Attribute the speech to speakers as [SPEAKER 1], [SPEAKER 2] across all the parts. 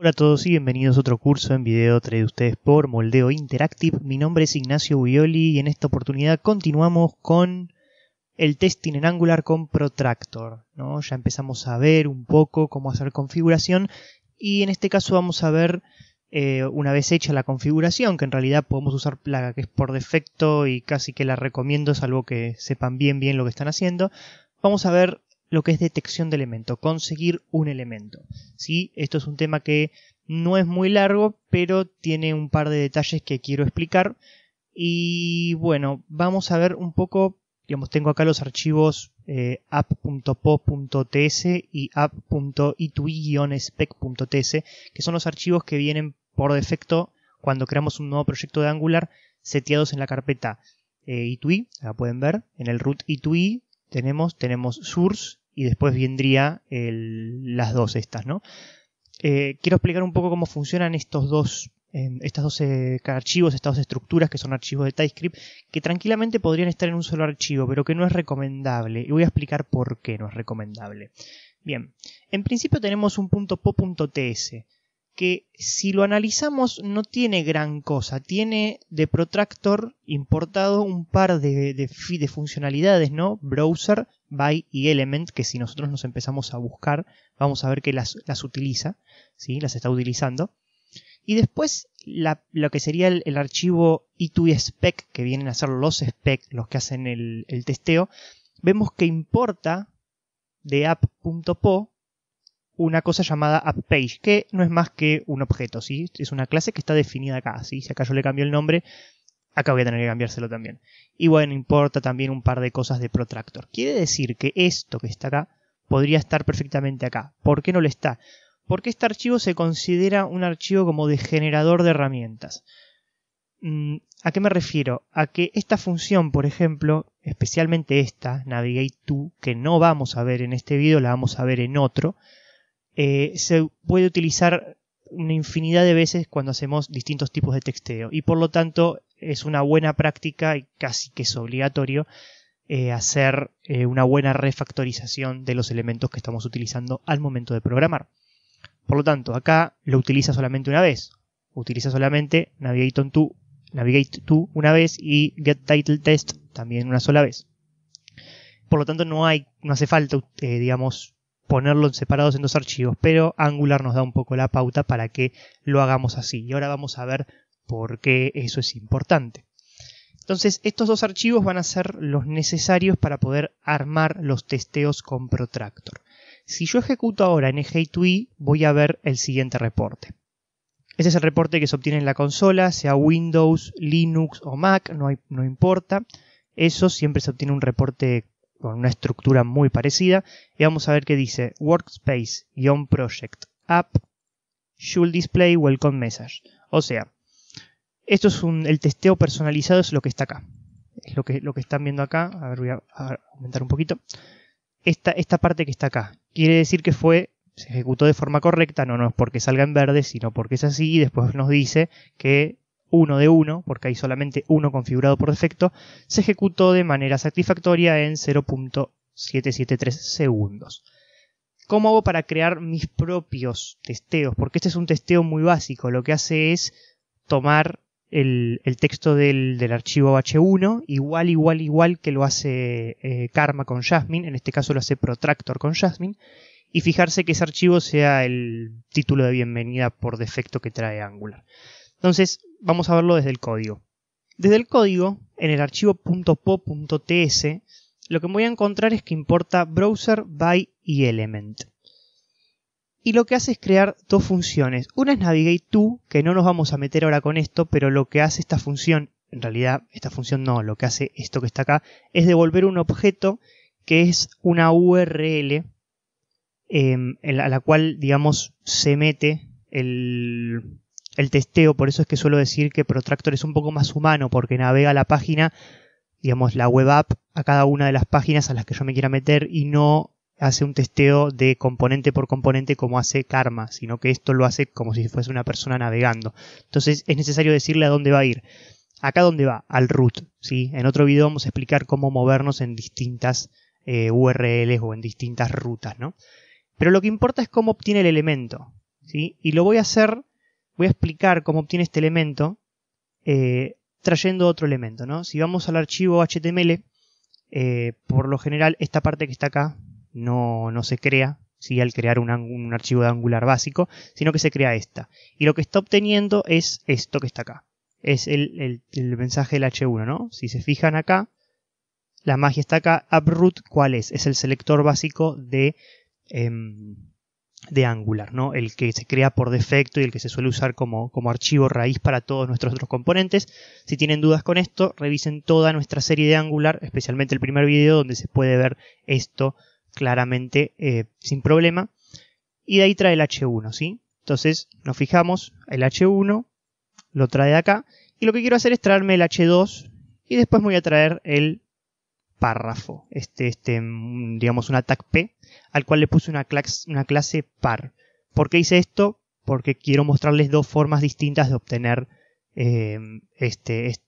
[SPEAKER 1] Hola a todos y bienvenidos a otro curso en video traído a ustedes por Moldeo Interactive. Mi nombre es Ignacio Guioli y en esta oportunidad continuamos con el testing en Angular con Protractor, ¿no? Ya empezamos a ver un poco cómo hacer configuración y en este caso vamos a ver, una vez hecha la configuración, que en realidad podemos usar la que es por defecto y casi que la recomiendo, salvo que sepan bien lo que están haciendo. Vamos a ver lo que es detección de elemento, conseguir un elemento. ¿Sí? Esto es un tema que no es muy largo, pero tiene un par de detalles que quiero explicar. Y bueno, vamos a ver un poco, digamos, tengo acá los archivos app.po.ts y app.i2i-spec.ts, que son los archivos que vienen por defecto cuando creamos un nuevo proyecto de Angular, seteados en la carpeta i2i, la pueden ver, en el root i2i tenemos source, y después vendría las dos estas, ¿no? Quiero explicar un poco cómo funcionan estos dos archivos, estas dos estructuras que son archivos de TypeScript, que tranquilamente podrían estar en un solo archivo, pero que no es recomendable. Y voy a explicar por qué no es recomendable. Bien, en principio tenemos un .po.ts, que si lo analizamos no tiene gran cosa. Tiene de Protractor importado un par de funcionalidades, ¿no? Browser, by y element, que si nosotros nos empezamos a buscar, vamos a ver que las utiliza, ¿sí? Las está utilizando. Y después lo que sería el archivo i2i-spec, que vienen a ser los spec, los que hacen el testeo, vemos que importa de app.po una cosa llamada appPage, que no es más que un objeto, ¿sí? Es una clase que está definida acá, ¿sí? Si acá yo le cambio el nombre, acá voy a tener que cambiárselo también. Y bueno, importa también un par de cosas de Protractor. Quiere decir que esto que está acá podría estar perfectamente acá. ¿Por qué no lo está? Porque este archivo se considera un archivo como de generador de herramientas. ¿A qué me refiero? A que esta función, por ejemplo, especialmente esta, navigate_to, que no vamos a ver en este video, la vamos a ver en otro, se puede utilizar una infinidad de veces cuando hacemos distintos tipos de texteo y por lo tanto es una buena práctica y casi que es obligatorio hacer una buena refactorización de los elementos que estamos utilizando al momento de programar. Por lo tanto, acá lo utiliza solamente una vez, utiliza solamente navigate_to una vez y getTitleTest también una sola vez. Por lo tanto, no hace falta, digamos, ponerlo separados en dos archivos, pero Angular nos da un poco la pauta para que lo hagamos así. Y ahora vamos a ver por qué eso es importante. Entonces, estos dos archivos van a ser los necesarios para poder armar los testeos con Protractor. Si yo ejecuto ahora ngToI, voy a ver el siguiente reporte. Ese es el reporte que se obtiene en la consola, sea Windows, Linux o Mac, no importa. Eso siempre se obtiene un reporte con una estructura muy parecida, y vamos a ver que dice workspace-project app should display welcome message. O sea, esto es el testeo personalizado, es lo que está acá. Es lo que están viendo acá. A ver, voy a aumentar un poquito. Esta parte que está acá. Quiere decir que se ejecutó de forma correcta, no es porque salga en verde, sino porque es así, y después nos dice que 1 de 1, porque hay solamente uno configurado por defecto, se ejecutó de manera satisfactoria en 0.773 segundos. ¿Cómo hago para crear mis propios testeos? Porque este es un testeo muy básico. Lo que hace es tomar el texto del archivo h1, igual que lo hace Karma con Jasmine, en este caso lo hace Protractor con Jasmine, y fijarse que ese archivo sea el título de bienvenida por defecto que trae Angular. Entonces, vamos a verlo desde el código. Desde el código, en el archivo .po.ts, lo que voy a encontrar es que importa browser, by y element. Y lo que hace es crear dos funciones. Una es navigate_to, que no nos vamos a meter ahora con esto, pero lo que hace esta función, en realidad esta función no, lo que hace esto que está acá, es devolver un objeto que es una URL en la cual, digamos, se mete el testeo. Por eso es que suelo decir que Protractor es un poco más humano, porque navega la página, digamos, la web app, a cada una de las páginas a las que yo me quiera meter y no hace un testeo de componente por componente como hace Karma, sino que esto lo hace como si fuese una persona navegando. Entonces es necesario decirle a dónde va a ir. ¿Acá dónde va? Al root, ¿sí? En otro video vamos a explicar cómo movernos en distintas URLs o en distintas rutas, ¿no? Pero lo que importa es cómo obtiene el elemento. ¿sí? Y lo voy a hacer, voy a explicar cómo obtiene este elemento trayendo otro elemento, ¿no? Si vamos al archivo HTML, por lo general esta parte que está acá no se crea, ¿sí? Al crear un archivo de Angular básico, sino que se crea esta. Y lo que está obteniendo es esto que está acá. Es el mensaje del H1, ¿no? Si se fijan acá, la magia está acá. Uproot, ¿cuál es? Es el selector básico de Angular, ¿no? El que se crea por defecto y el que se suele usar como archivo raíz para todos nuestros otros componentes. Si tienen dudas con esto, revisen toda nuestra serie de Angular, especialmente el primer video donde se puede ver esto claramente sin problema. Y de ahí trae el H1, ¿sí? Entonces nos fijamos, el H1 lo trae de acá. Y lo que quiero hacer es traerme el H2 y después me voy a traer el párrafo, digamos una tag P, al cual le puse una clase par. ¿Por qué hice esto? Porque quiero mostrarles dos formas distintas de obtener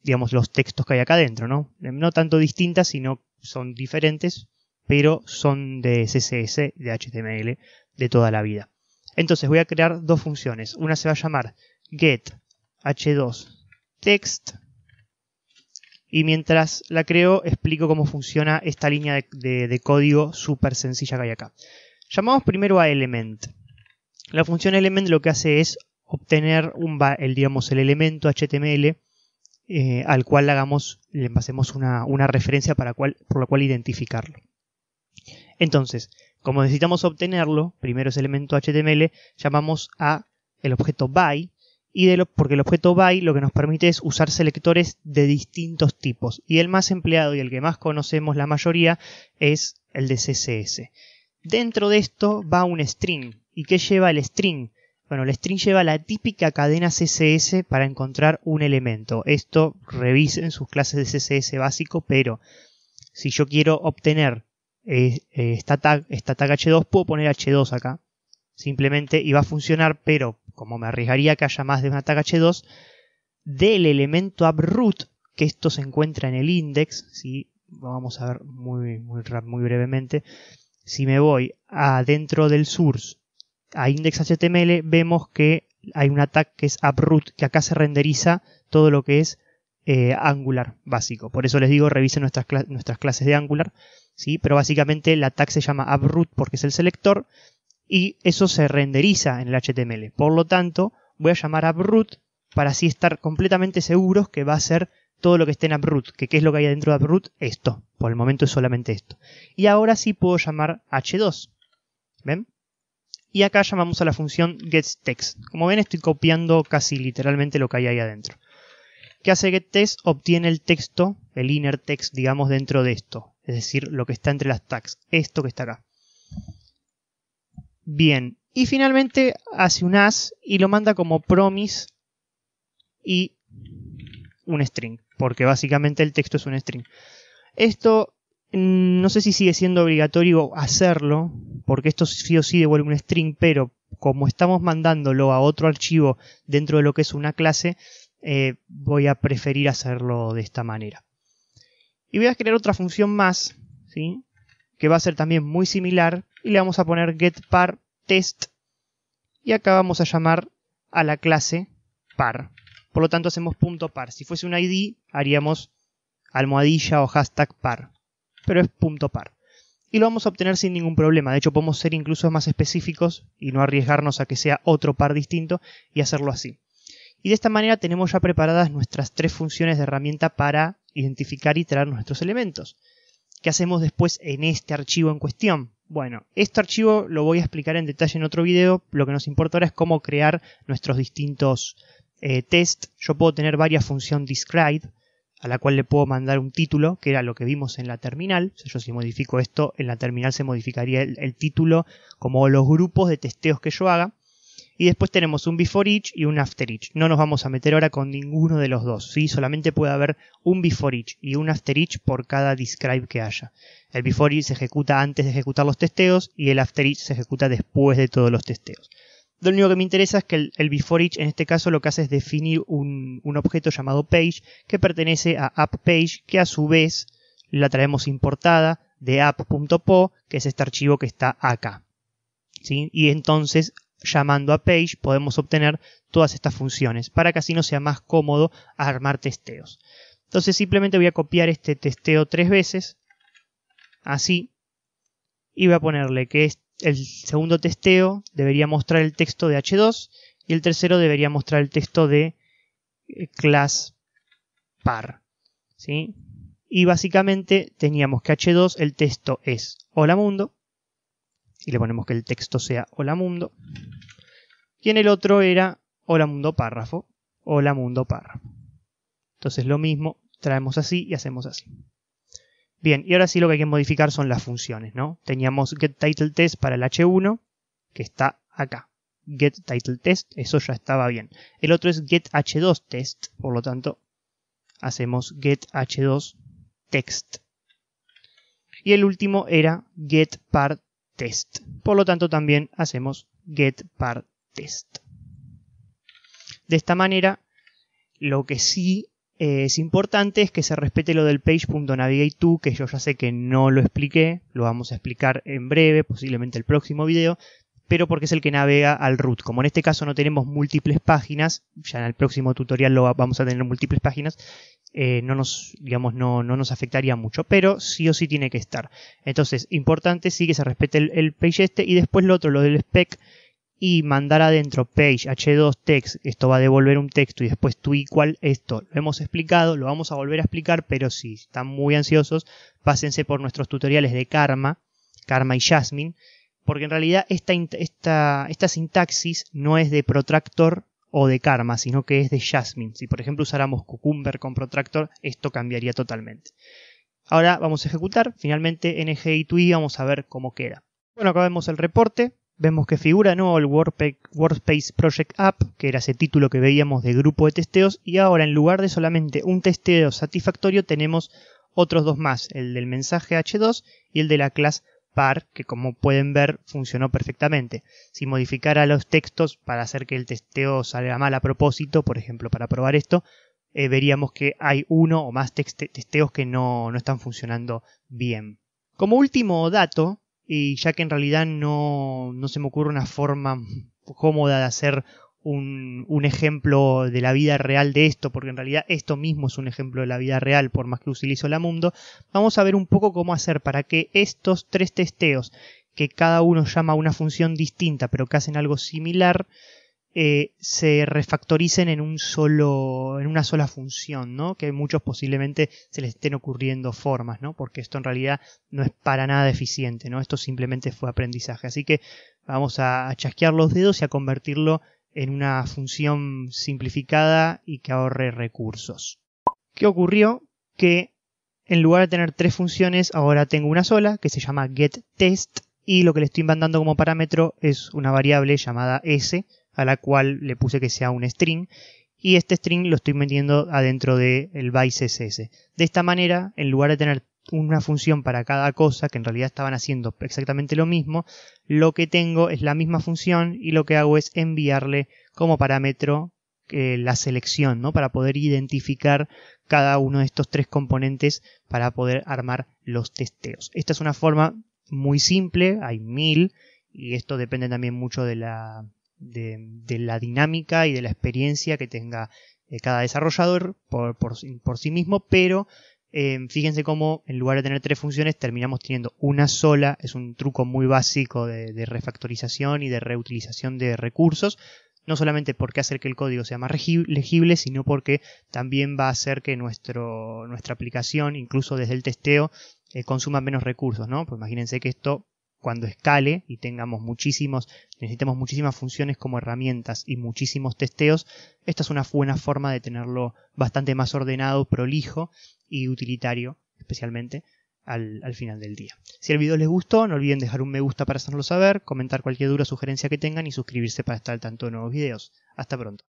[SPEAKER 1] digamos, los textos que hay acá adentro, ¿no? No tanto distintas, sino son diferentes, pero son de CSS, de HTML, de toda la vida. Entonces voy a crear dos funciones. Una se va a llamar getH2text. Y mientras la creo, explico cómo funciona esta línea de código súper sencilla que hay acá. Llamamos primero a element. La función element lo que hace es obtener el elemento HTML al cual le pasemos una referencia por la cual identificarlo. Entonces, como necesitamos obtenerlo, primero ese elemento HTML, llamamos a el objeto by. Porque el objeto by lo que nos permite es usar selectores de distintos tipos. Y el más empleado y el que más conocemos la mayoría es el de CSS. Dentro de esto va un string. ¿Y qué lleva el string? Bueno, el string lleva la típica cadena CSS para encontrar un elemento. Esto revisen sus clases de CSS básico, pero si yo quiero obtener esta tag H2, puedo poner H2 acá. Simplemente, y va a funcionar, pero como me arriesgaría que haya más de una tag H2, del elemento uproot, que esto se encuentra en el index, ¿sí? Vamos a ver muy brevemente. Si me voy adentro del source a index.html, vemos que hay una tag que es uproot, que acá se renderiza todo lo que es Angular básico. Por eso les digo, revisen nuestras clases de Angular, ¿sí? Pero básicamente la tag se llama uproot porque es el selector, y eso se renderiza en el HTML. Por lo tanto, voy a llamar uproot para así estar completamente seguros que va a ser todo lo que esté en uproot. ¿Qué es lo que hay adentro de uproot? Esto. Por el momento es solamente esto. Y ahora sí puedo llamar h2. ¿Ven? Y acá llamamos a la función getText. Como ven, estoy copiando casi literalmente lo que hay ahí adentro. ¿Qué hace getText? Obtiene el texto, el inner text, digamos, dentro de esto. Es decir, lo que está entre las tags. Esto que está acá. Bien, y finalmente hace un as y lo manda como promise y un string, porque básicamente el texto es un string. Esto no sé si sigue siendo obligatorio hacerlo, porque esto sí o sí devuelve un string, pero como estamos mandándolo a otro archivo dentro de lo que es una clase, voy a preferir hacerlo de esta manera. Y voy a crear otra función más, ¿sí? Que va a ser también muy similar, y le vamos a poner getParTest, y acá vamos a llamar a la clase par. Por lo tanto hacemos .par. Si fuese un ID haríamos almohadilla o hashtag par, pero es .par. Y lo vamos a obtener sin ningún problema. De hecho podemos ser incluso más específicos y no arriesgarnos a que sea otro par distinto y hacerlo así. Y de esta manera tenemos ya preparadas nuestras tres funciones de herramienta para identificar y traer nuestros elementos. ¿Qué hacemos después en este archivo en cuestión? Bueno, este archivo lo voy a explicar en detalle en otro video. Lo que nos importa ahora es cómo crear nuestros distintos tests. Yo puedo tener varias funciones describe, a la cual le puedo mandar un título, que era lo que vimos en la terminal. O sea, yo si modifico esto, en la terminal se modificaría el título como los grupos de testeos que yo haga. Y después tenemos un before each y un after each. No nos vamos a meter ahora con ninguno de los dos, ¿sí? Solamente puede haber un before each y un after each por cada describe que haya. El before each se ejecuta antes de ejecutar los testeos y el after each se ejecuta después de todos los testeos. Lo único que me interesa es que el before each en este caso lo que hace es definir un objeto llamado page que pertenece a appPage, que a su vez la traemos importada de app.po, que es este archivo que está acá, ¿sí? Y entonces llamando a page podemos obtener todas estas funciones para que así nos sea más cómodo armar testeos. Entonces simplemente voy a copiar este testeo 3 veces, así, y voy a ponerle que el segundo testeo debería mostrar el texto de H2 y el tercero debería mostrar el texto de class par, ¿sí? Y básicamente teníamos que H2 el texto es hola mundo, y le ponemos que el texto sea hola mundo, y en el otro era hola mundo párrafo, hola mundo párrafo. Entonces lo mismo, traemos así y hacemos así. Bien, y ahora sí lo que hay que modificar son las funciones, ¿no? Teníamos getTitleTest para el H1, que está acá. getTitleTest, eso ya estaba bien. El otro es getH2Test, por lo tanto, hacemos getH2Text. Y el último era getParTest, por lo tanto también hacemos getParTest. De esta manera, lo que sí es importante es que se respete lo del page.navigateTo, que yo ya sé que no lo expliqué, lo vamos a explicar en breve, posiblemente el próximo video, pero porque es el que navega al root. Como en este caso no tenemos múltiples páginas, ya en el próximo tutorial vamos a tener múltiples páginas, no nos afectaría mucho, pero sí o sí tiene que estar. Entonces, importante sí que se respete el page y después lo otro, lo del spec, y mandar adentro page h2 text, esto va a devolver un texto, y después to equal, esto lo hemos explicado, lo vamos a volver a explicar, pero si están muy ansiosos, pásense por nuestros tutoriales de Karma y Jasmine, porque en realidad esta sintaxis no es de Protractor o de Karma, sino que es de Jasmine. Si por ejemplo usáramos Cucumber con Protractor, esto cambiaría totalmente. Ahora vamos a ejecutar, finalmente ng to i, vamos a ver cómo queda. Bueno, acá vemos el reporte. Vemos que figura de nuevo el Workspace Project App, que era ese título que veíamos de grupo de testeos, y ahora en lugar de solamente un testeo satisfactorio tenemos otros dos más, el del mensaje H2 y el de la clase par, que como pueden ver funcionó perfectamente. Si modificara los textos para hacer que el testeo salga mal a propósito, por ejemplo para probar esto, veríamos que hay uno o más testeos que no están funcionando bien. Como último dato, y ya que en realidad no se me ocurre una forma cómoda de hacer un ejemplo de la vida real de esto, porque en realidad esto mismo es un ejemplo de la vida real, por más que utilizo la Mundo, vamos a ver un poco cómo hacer para que estos 3 testeos, que cada uno llama a una función distinta, pero que hacen algo similar, se refactoricen en una sola función, ¿no? Que muchos posiblemente se les estén ocurriendo formas, ¿no? Porque esto en realidad no es para nada eficiente, ¿no? Esto simplemente fue aprendizaje. Así que vamos a chasquear los dedos y a convertirlo en una función simplificada y que ahorre recursos. ¿Qué ocurrió? Que en lugar de tener 3 funciones, ahora tengo una sola, que se llama getTest, y lo que le estoy mandando como parámetro es una variable llamada s, a la cual le puse que sea un string, y este string lo estoy metiendo adentro del base css. De esta manera, en lugar de tener una función para cada cosa, que en realidad estaban haciendo exactamente lo mismo, lo que tengo es la misma función y lo que hago es enviarle como parámetro la selección, ¿no? Para poder identificar cada uno de estos 3 componentes para poder armar los testeos. Esta es una forma muy simple, hay 1000, y esto depende también mucho de la dinámica y de la experiencia que tenga cada desarrollador por sí mismo, pero fíjense cómo en lugar de tener 3 funciones terminamos teniendo una sola. Es un truco muy básico de refactorización y de reutilización de recursos, no solamente porque hace que el código sea más legible, sino porque también va a hacer que nuestra aplicación, incluso desde el testeo, consuma menos recursos, ¿no? Pues imagínense que esto, cuando escale y necesitemos muchísimas funciones como herramientas y muchísimos testeos, esta es una buena forma de tenerlo bastante más ordenado, prolijo y utilitario, especialmente al final del día. Si el video les gustó, no olviden dejar un me gusta para hacerlo saber, comentar cualquier duda o sugerencia que tengan y suscribirse para estar al tanto de nuevos videos. Hasta pronto.